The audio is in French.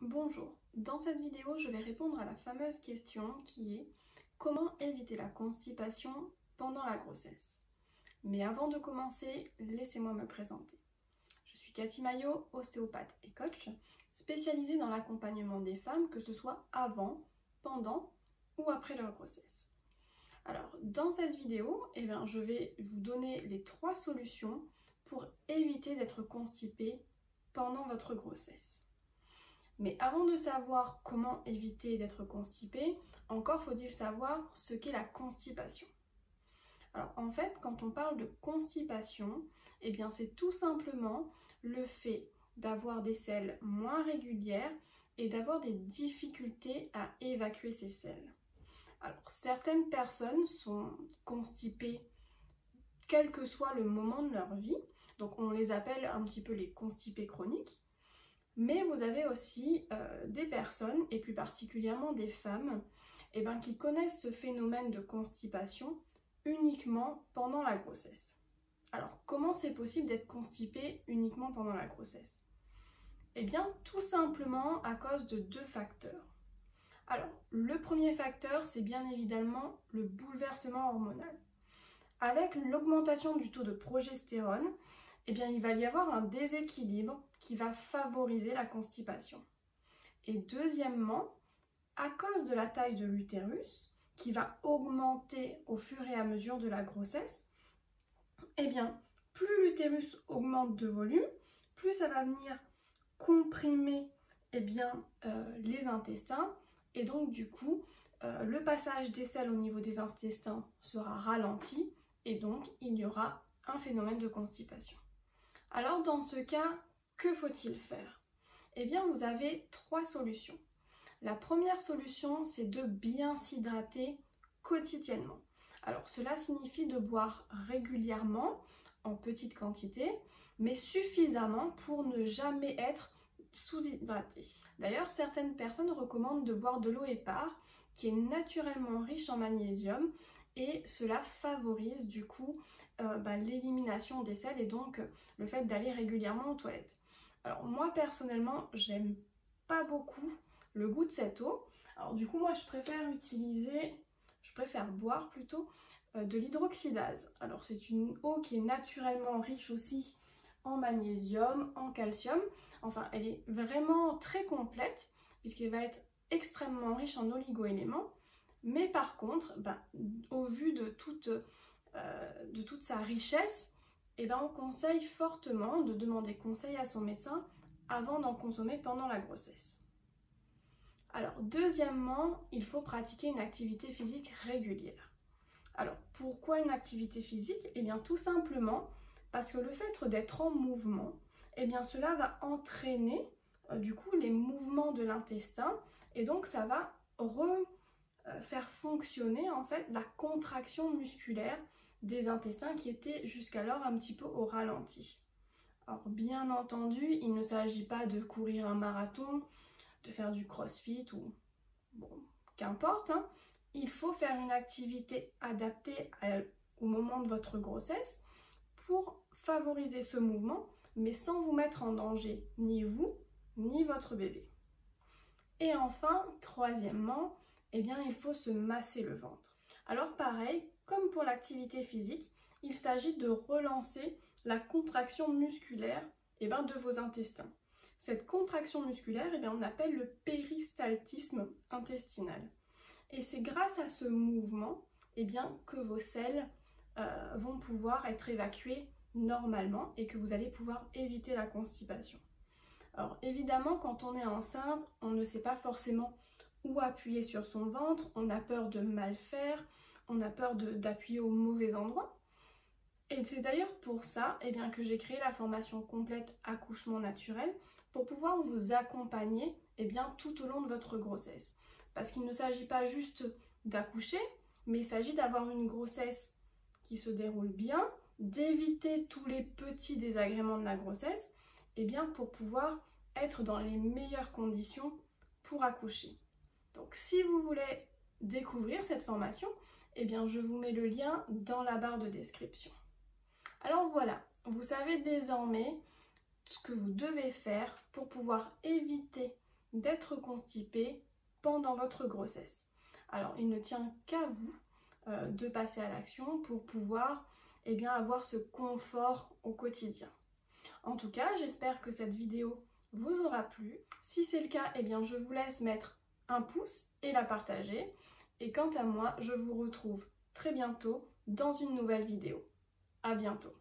Bonjour, dans cette vidéo je vais répondre à la fameuse question qui est comment éviter la constipation pendant la grossesse. Mais avant de commencer, laissez-moi me présenter. Je suis Cathy Maillot, ostéopathe et coach, spécialisée dans l'accompagnement des femmes, que ce soit avant, pendant ou après leur grossesse. Alors dans cette vidéo, je vais vous donner les 3 solutions pour éviter d'être constipée pendant votre grossesse. Mais avant de savoir comment éviter d'être constipé, encore faut-il savoir ce qu'est la constipation. Alors en fait, quand on parle de constipation, c'est tout simplement le fait d'avoir des selles moins régulières et d'avoir des difficultés à évacuer ces selles. Alors certaines personnes sont constipées quel que soit le moment de leur vie, donc on les appelle un petit peu les constipés chroniques. Mais vous avez aussi des personnes, et plus particulièrement des femmes, qui connaissent ce phénomène de constipation uniquement pendant la grossesse. Alors, comment c'est possible d'être constipé uniquement pendant la grossesse? Tout simplement à cause de 2 facteurs. Alors, le premier facteur, c'est bien évidemment le bouleversement hormonal. Avec l'augmentation du taux de progestérone, il va y avoir un déséquilibre qui va favoriser la constipation. Et deuxièmement, à cause de la taille de l'utérus, qui va augmenter au fur et à mesure de la grossesse, plus l'utérus augmente de volume, plus ça va venir comprimer les intestins, et donc du coup, le passage des selles au niveau des intestins sera ralenti, et donc il y aura un phénomène de constipation. Alors dans ce cas, que faut-il faire? Vous avez 3 solutions. La première solution, c'est de bien s'hydrater quotidiennement. Alors cela signifie de boire régulièrement, en petite quantité, mais suffisamment pour ne jamais être sous-hydraté. D'ailleurs, certaines personnes recommandent de boire de l'eau épars, qui est naturellement riche en magnésium, et cela favorise du coup l'élimination des selles et donc le fait d'aller régulièrement aux toilettes. Alors moi personnellement, j'aime pas beaucoup le goût de cette eau. Alors du coup moi je préfère boire plutôt de l'hydroxydase. Alors c'est une eau qui est naturellement riche aussi en magnésium, en calcium. Enfin elle est vraiment très complète puisqu'elle va être extrêmement riche en oligo-éléments. Mais par contre, au vu de toute sa richesse, on conseille fortement de demander conseil à son médecin avant d'en consommer pendant la grossesse. Alors, deuxièmement, il faut pratiquer une activité physique régulière. Alors, pourquoi une activité physique? Tout simplement parce que le fait d'être en mouvement, cela va entraîner du coup les mouvements de l'intestin et donc ça va faire fonctionner en fait la contraction musculaire des intestins qui étaient jusqu'alors un petit peu au ralenti. Alors bien entendu, il ne s'agit pas de courir un marathon, de faire du crossfit ou qu'importe, il faut faire une activité adaptée au moment de votre grossesse pour favoriser ce mouvement, mais sans vous mettre en danger, ni vous, ni votre bébé. Et enfin, troisièmement, il faut se masser le ventre. Alors pareil, comme pour l'activité physique, il s'agit de relancer la contraction musculaire de vos intestins. Cette contraction musculaire, on appelle le péristaltisme intestinal. Et c'est grâce à ce mouvement que vos selles vont pouvoir être évacuées normalement et que vous allez pouvoir éviter la constipation. Alors évidemment, quand on est enceinte, on ne sait pas forcément où appuyer sur son ventre, on a peur de mal faire, on a peur d'appuyer au mauvais endroit. Et c'est d'ailleurs pour ça que j'ai créé la formation complète accouchement naturel pour pouvoir vous accompagner tout au long de votre grossesse. Parce qu'il ne s'agit pas juste d'accoucher, mais il s'agit d'avoir une grossesse qui se déroule bien, d'éviter tous les petits désagréments de la grossesse, pour pouvoir être dans les meilleures conditions pour accoucher. Donc si vous voulez découvrir cette formation, je vous mets le lien dans la barre de description. Alors voilà, vous savez désormais ce que vous devez faire pour pouvoir éviter d'être constipé pendant votre grossesse. Alors il ne tient qu'à vous de passer à l'action pour pouvoir avoir ce confort au quotidien. En tout cas, j'espère que cette vidéo vous aura plu. Si c'est le cas, je vous laisse mettre un pouce et la partager. Et quant à moi, je vous retrouve très bientôt dans une nouvelle vidéo. À bientôt.